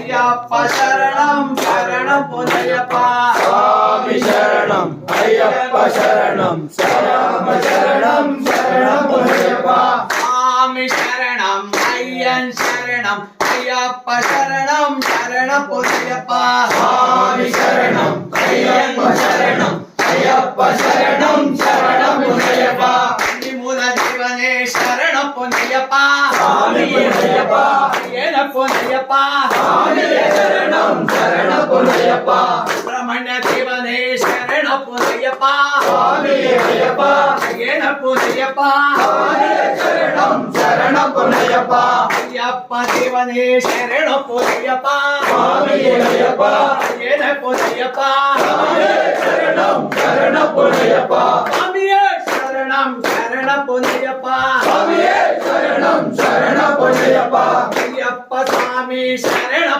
ஐயப்ப சரணம் சரணம் பொன்னையப்பா சுவாமி சரணம் ஐயப்ப சரணம் சரணம் சரணம் சரணம் பொன்னையப்பா சுவாமி சரணம் ஐயன் சரணம் ஐயப்ப சரணம் சரணம் பொன்னையப்பா சுவாமி சரணம் ஐயப்ப சரணம் ஐயப்ப சரணம் சரணம் பொன்னையப்பா மூல தேவனே சரணம் பொன்னையப்பா சுவாமி பொன்னையப்பா ஏன பொன்னையப்பா சுவாமி சரணம் சரணம் பொன்னையப்பா சுப்பிரமணிய தேவனே சரணம் பொன்னையப்பா சுவாமி ஐயப்பா ஏன பொன்னையப்பா சுவாமி சரணம் சரணம் பொன்னையப்பா ஐயப்ப தேவனே சரணம் பொன்னையப்பா சுவாமி ஐயப்பா ஏன பொன்னையப்பா சரணம் சரணம் பொன்னையப்பா சுவாமியே சரணம் சரணம் பொன்னையப்பா சுவாமியே சரணம் சரணம் பொன்னையப்பா ஐயப்ப சுவாமி சரணம்